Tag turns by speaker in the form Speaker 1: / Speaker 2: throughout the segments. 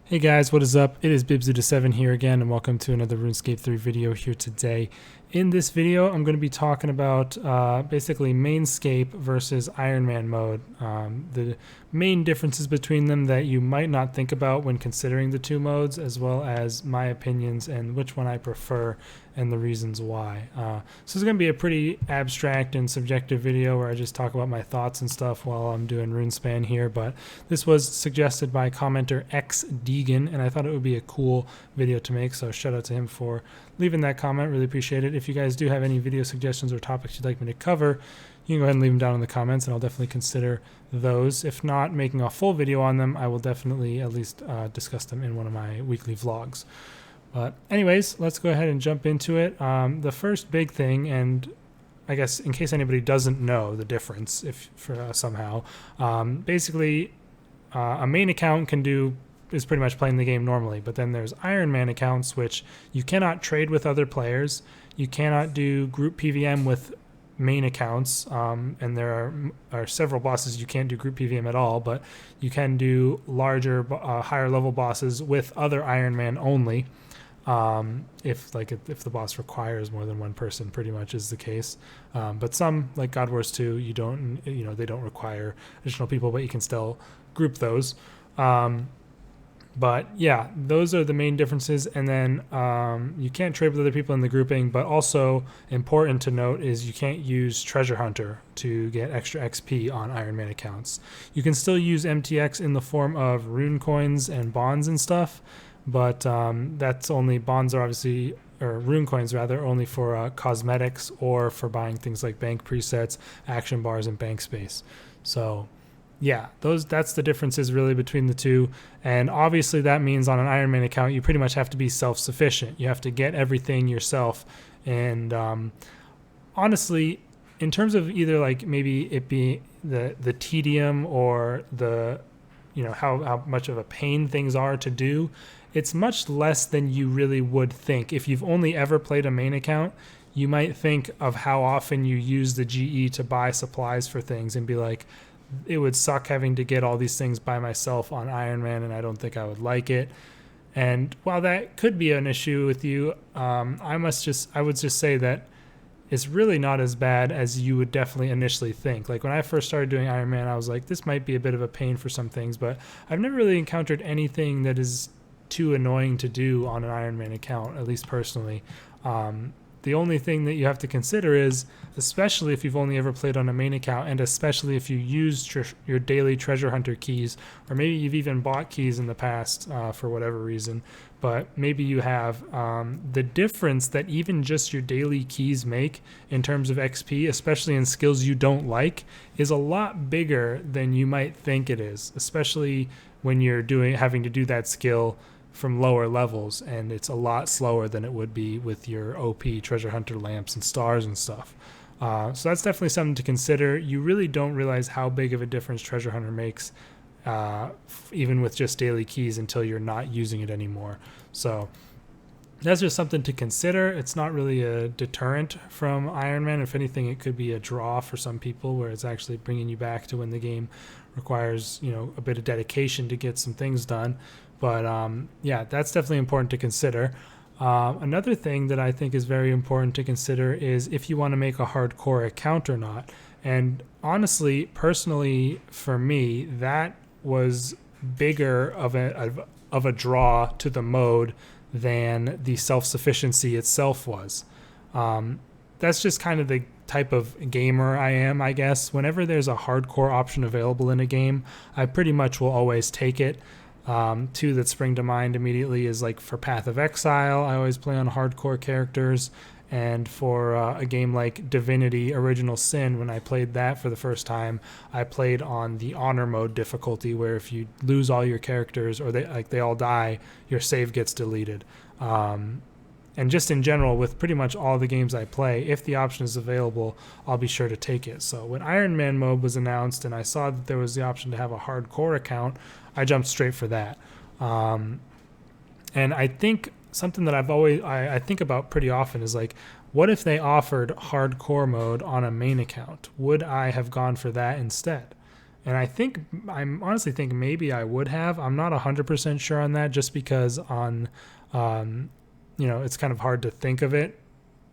Speaker 1: Hey guys, what is up? It is Bibzu7 here again, and welcome to another RuneScape 3 video here today. In this video, I'm going to be talking about basically Mainscape versus Ironman mode. The main differences between them that you might not think about when considering the two modes, as well as my opinions and which one I prefer and the reasons why. So this is going to be a pretty abstract and subjective video where I just talk about my thoughts and stuff while I'm doing RuneSpan here, but this was suggested by commenter xDeegan, and I thought it would be a cool video to make, so shout out to him for leaving that comment. Really appreciate it. If you guys do have any video suggestions or topics you'd like me to cover, you can go ahead and leave them down in the comments, and I'll definitely consider those. If not making a full video on them, I will definitely at least discuss them in one of my weekly vlogs. But anyways, let's go ahead and jump into it. The first big thing, and I guess in case anybody doesn't know the difference, if for somehow, basically a main account is pretty much playing the game normally, but then there's Ironman accounts, which you cannot trade with other players. You cannot do group PVM with main accounts, and there are several bosses you can't do group PVM at all, but you can do larger, higher level bosses with other Ironman only. If the boss requires more than one person, pretty much is the case. But some, like God Wars 2, they don't require additional people, but you can still group those. But yeah, those are the main differences. And then you can't trade with other people in the grouping, but also important to note is you can't use Treasure Hunter to get extra XP on Ironman accounts. You can still use MTX in the form of rune coins and bonds and stuff, but that's only bonds are obviously, or rune coins rather, only for cosmetics or for buying things like bank presets, action bars, and bank space. So yeah, that's the differences really between the two. And obviously that means on an Ironman account, you pretty much have to be self-sufficient. You have to get everything yourself. And honestly, in terms of either like maybe it be the tedium or the, how much of a pain things are to do, it's much less than you really would think. If you've only ever played a main account, you might think of how often you use the GE to buy supplies for things and be like, it would suck having to get all these things by myself on Ironman, and I don't think I would like it. And while that could be an issue with you, I would just say that it's really not as bad as you would definitely initially think. Like when I first started doing Ironman, I was like, this might be a bit of a pain for some things, but I've never really encountered anything that is too annoying to do on an Ironman account, at least personally. The only thing that you have to consider is, especially if you've only ever played on a main account, and especially if you use your daily treasure hunter keys, or maybe you've even bought keys in the past for whatever reason, but maybe you have, the difference that even just your daily keys make in terms of XP, especially in skills you don't like, is a lot bigger than you might think it is, especially when you're having to do that skill from lower levels, and it's a lot slower than it would be with your OP treasure hunter lamps and stars and stuff. So that's definitely something to consider. You really don't realize how big of a difference treasure hunter makes, even with just daily keys, until you're not using it anymore. So that's just something to consider. It's not really a deterrent from Ironman. If anything, it could be a draw for some people, where it's actually bringing you back to when the game requires, a bit of dedication to get some things done. But yeah, that's definitely important to consider. Another thing that I think is very important to consider is if you want to make a hardcore account or not. And honestly, personally, for me, that was bigger of a draw to the mode than the self-sufficiency itself was. That's just kind of the type of gamer I am, I guess. Whenever there's a hardcore option available in a game, I pretty much will always take it. Two that spring to mind immediately is like for Path of Exile, I always play on hardcore characters. And for a game like Divinity Original Sin, when I played that for the first time, I played on the honor mode difficulty, where if you lose all your characters or they all die, your save gets deleted. And just in general, with pretty much all the games I play, if the option is available, I'll be sure to take it. So when Ironman mode was announced and I saw that there was the option to have a hardcore account, I jumped straight for that. And I think something that I think about pretty often is like, what if they offered hardcore mode on a main account? Would I have gone for that instead? And I'm honestly think maybe I would have. I'm not 100% sure on that, just because it's kind of hard to think of it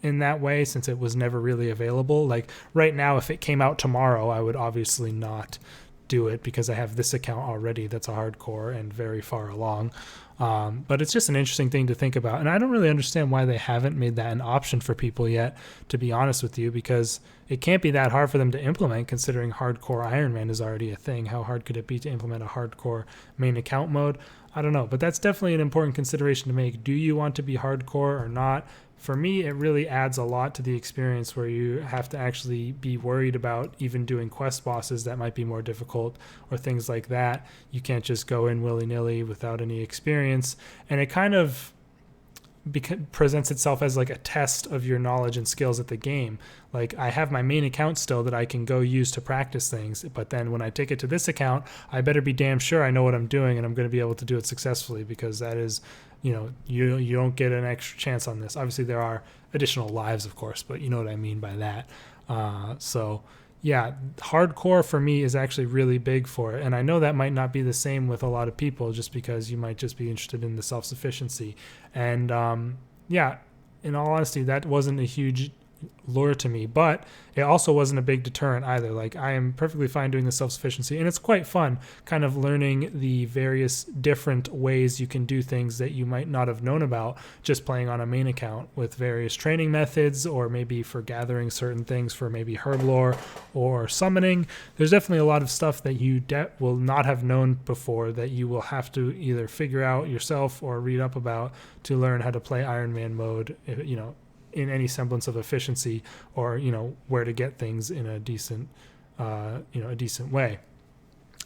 Speaker 1: in that way since it was never really available. Like right now, if it came out tomorrow, I would obviously not do it because I have this account already that's a hardcore and very far along. But it's just an interesting thing to think about. And I don't really understand why they haven't made that an option for people yet, to be honest with you, because it can't be that hard for them to implement considering hardcore Ironman is already a thing. How hard could it be to implement a hardcore main account mode? I don't know, but that's definitely an important consideration to make. Do you want to be hardcore or not? For me, it really adds a lot to the experience where you have to actually be worried about even doing quest bosses that might be more difficult or things like that. You can't just go in willy-nilly without any experience. And it kind of presents itself as like a test of your knowledge and skills at the game. Like I have my main account still that I can go use to practice things, but then when I take it to this account, I better be damn sure I know what I'm doing and I'm going to be able to do it successfully, because that is, you don't get an extra chance on this. Obviously there are additional lives, of course, but you know what I mean by that. So yeah, hardcore for me is actually really big for it. And I know that might not be the same with a lot of people, just because you might just be interested in the self-sufficiency. And in all honesty, that wasn't a huge lure to me, but it also wasn't a big deterrent either. Like I am perfectly fine doing the self-sufficiency, and it's quite fun kind of learning the various different ways you can do things that you might not have known about just playing on a main account, with various training methods, or maybe for gathering certain things for maybe herb lore or summoning. There's definitely a lot of stuff that you will not have known before that you will have to either figure out yourself or read up about to learn how to play Ironman mode, in any semblance of efficiency, or where to get things in a decent way.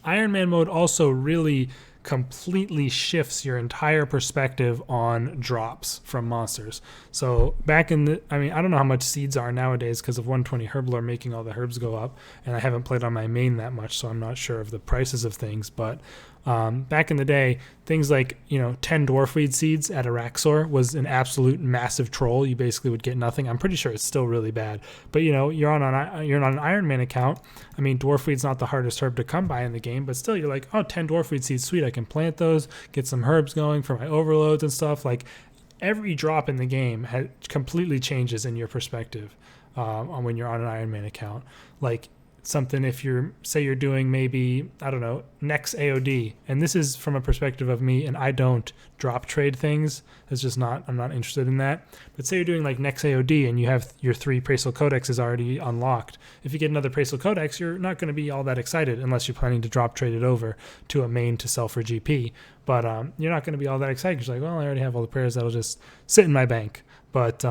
Speaker 1: Ironman mode also really completely shifts your entire perspective on drops from monsters. So back in I don't know how much seeds are nowadays because of 120 herb lore making all the herbs go up, and I haven't played on my main that much, so I'm not sure of the prices of things, but back in the day, things like 10 dwarfweed seeds at Araxor was an absolute massive troll. You basically would get nothing. I'm pretty sure it's still really bad, but you're on an Ironman account. I mean, dwarfweed's not the hardest herb to come by in the game, but still you're like, oh, 10 dwarfweed seeds, sweet, I can plant those, get some herbs going for my overloads and stuff. Like every drop in the game completely changes in your perspective on when you're on an Ironman account. Like something, if you're doing maybe, I don't know, next AOD, and this is from a perspective of me, and I don't drop trade things. I'm not interested in that. But say you're doing like next AOD and you have your 3 Praesil Codexes already unlocked. If you get another Praesil Codex, you're not going to be all that excited unless you're planning to drop trade it over to a main to sell for GP. But you're not going to be all that excited. You're like, well, I already have all the prayers that'll just sit in my bank. But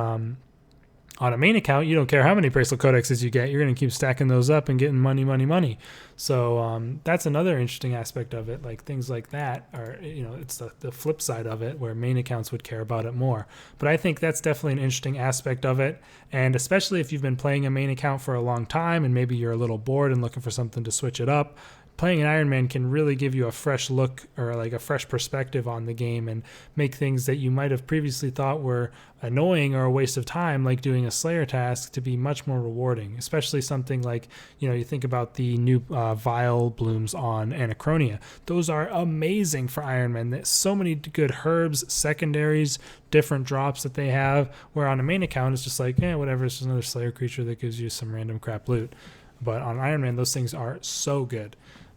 Speaker 1: on a main account, you don't care how many Praesil Codexes you get. You're going to keep stacking those up and getting money. So that's another interesting aspect of it. Like things like that are, it's the flip side of it where main accounts would care about it more. But I think that's definitely an interesting aspect of it. And especially if you've been playing a main account for a long time and maybe you're a little bored and looking for something to switch it up, playing an Ironman can really give you a fresh look or like a fresh perspective on the game and make things that you might have previously thought were annoying or a waste of time, like doing a Slayer task, to be much more rewarding. Especially something like, you think about the new Vile blooms on Anachronia. Those are amazing for Ironman. There's so many good herbs, secondaries, different drops that they have, where on a main account it's just like, whatever, it's just another Slayer creature that gives you some random crap loot. But on Ironman, those things are so good.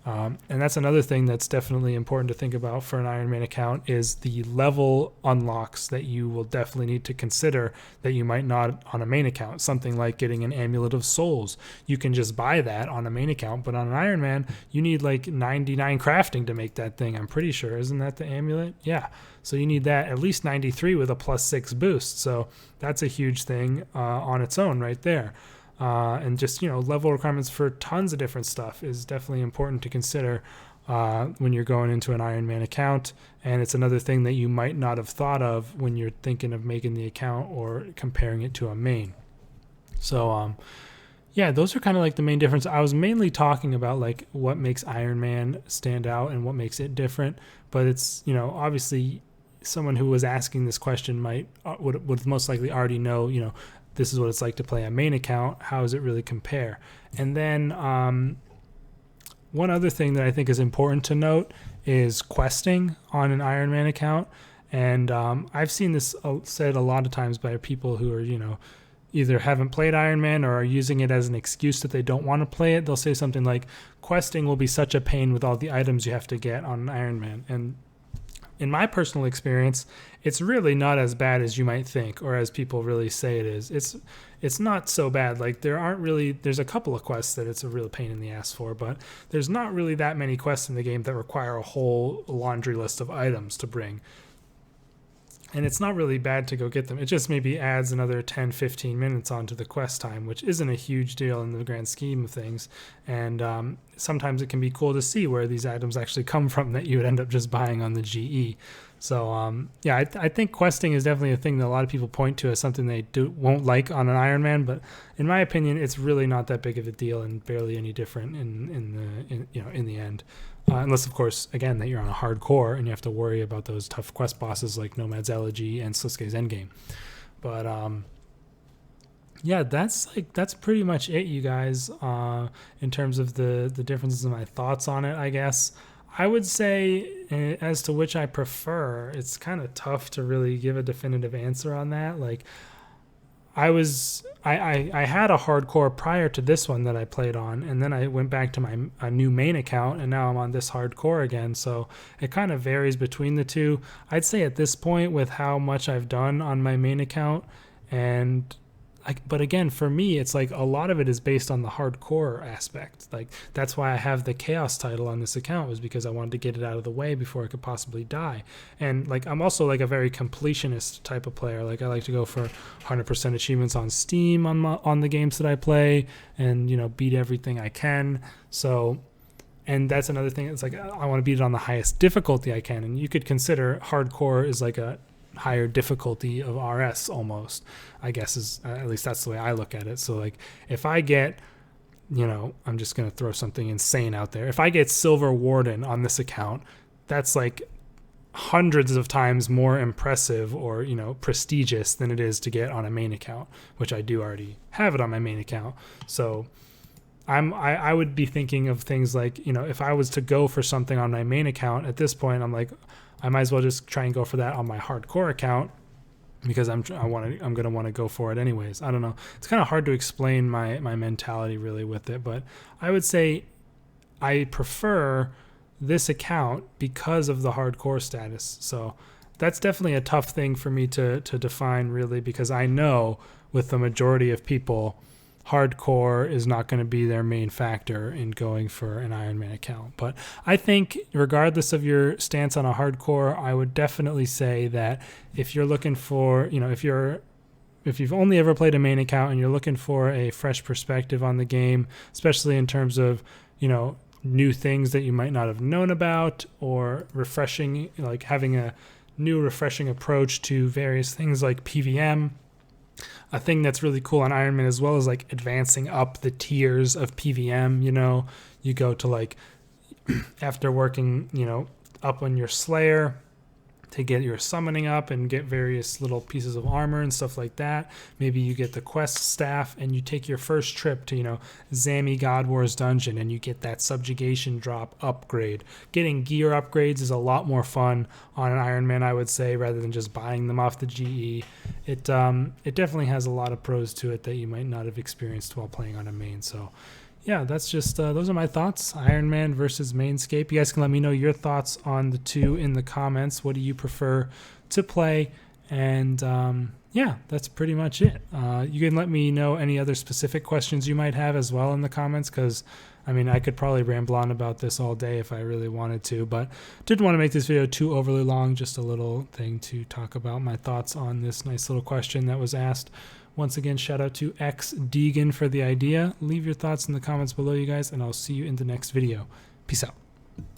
Speaker 1: And that's another thing that's definitely important to think about for an Ironman account, is the level unlocks that you will definitely need to consider that you might not on a main account. Something like getting an Amulet of Souls. You can just buy that on a main account, but on an Ironman, you need like 99 crafting to make that thing, I'm pretty sure. Isn't that the amulet? Yeah. So you need that at least 93 with a +6 boost. So that's a huge thing on its own right there. And just, level requirements for tons of different stuff is definitely important to consider when you're going into an Ironman account. And it's another thing that you might not have thought of when you're thinking of making the account or comparing it to a main. So, those are kind of like the main difference. I was mainly talking about like what makes Ironman stand out and what makes it different. But it's, obviously someone who was asking this question would most likely already know, this is what it's like to play a main account. How does it really compare? And then One other thing that I think is important to note is questing on an Ironman account. And I've seen this said a lot of times by people who are, either haven't played Ironman or are using it as an excuse that they don't want to play it. They'll say something like, questing will be such a pain with all the items you have to get on an Ironman. And in my personal experience, it's really not as bad as you might think, or as people really say it is. It's not so bad. Like, there's a couple of quests that it's a real pain in the ass for, but there's not really that many quests in the game that require a whole laundry list of items to bring. And it's not really bad to go get them. It just maybe adds another 10, 15 minutes onto the quest time, which isn't a huge deal in the grand scheme of things. And sometimes it can be cool to see where these items actually come from that you would end up just buying on the GE. So, I think questing is definitely a thing that a lot of people point to as something they won't like on an Ironman. But in my opinion, it's really not that big of a deal and barely any different in the end. Unless, of course, again, that you're on a hardcore and you have to worry about those tough quest bosses like Nomad's Elegy and Slisuke's Endgame. But that's pretty much it, you guys. In terms of the differences in my thoughts on it, I guess I would say as to which I prefer, it's kind of tough to really give a definitive answer on that. Like, I had a hardcore prior to this one that I played on, and then I went back to a new main account, and now I'm on this hardcore again. So it kind of varies between the two. I'd say at this point, with how much I've done on my main account, but again, for me, it's like a lot of it is based on the hardcore aspect. Like, that's why I have the Chaos title on this account, was because I wanted to get it out of the way before I could possibly die. And like, I'm also like a very completionist type of player. Like, I like to go for 100% achievements on Steam on the games that I play, and beat everything I can. So, and that's another thing. It's like, I want to beat it on the highest difficulty I can. And you could consider hardcore is like a higher difficulty of RS almost, I guess, is at least that's the way I look at it. So like, if I get, I'm just going to throw something insane out there. If I get Silver Warden on this account, that's like hundreds of times more impressive or, prestigious than it is to get on a main account, which I do already have it on my main account. So I would be thinking of things like, if I was to go for something on my main account at this point, I'm like, I might as well just try and go for that on my hardcore account, because I'm going to want to go for it anyways. I don't know. It's kind of hard to explain my mentality really with it, but I would say I prefer this account because of the hardcore status. So that's definitely a tough thing for me to define really, because I know with the majority of people, hardcore is not going to be their main factor in going for an Ironman account. But I think regardless of your stance on a hardcore, I would definitely say that if you're looking for, if you've only ever played a main account and you're looking for a fresh perspective on the game, especially in terms of, new things that you might not have known about, or refreshing, like having a new refreshing approach to various things like PVM. A thing that's really cool on Ironman as well is like advancing up the tiers of PVM. You go to like, after working, up on your Slayer to get your summoning up and get various little pieces of armor and stuff like that. Maybe you get the quest staff and you take your first trip to, Zami God Wars dungeon and you get that subjugation drop upgrade. Getting gear upgrades is a lot more fun on an Ironman, I would say, rather than just buying them off the GE. It definitely has a lot of pros to it that you might not have experienced while playing on a main. So yeah, that's just, those are my thoughts. Ironman versus Mainscape. You guys can let me know your thoughts on the two in the comments. What do you prefer to play? And that's pretty much it. You can let me know any other specific questions you might have as well in the comments, because I could probably ramble on about this all day if I really wanted to, but didn't want to make this video too overly long. Just a little thing to talk about my thoughts on this nice little question that was asked. Once again, shout out to xDeegan for the idea. Leave your thoughts in the comments below, you guys, and I'll see you in the next video. Peace out.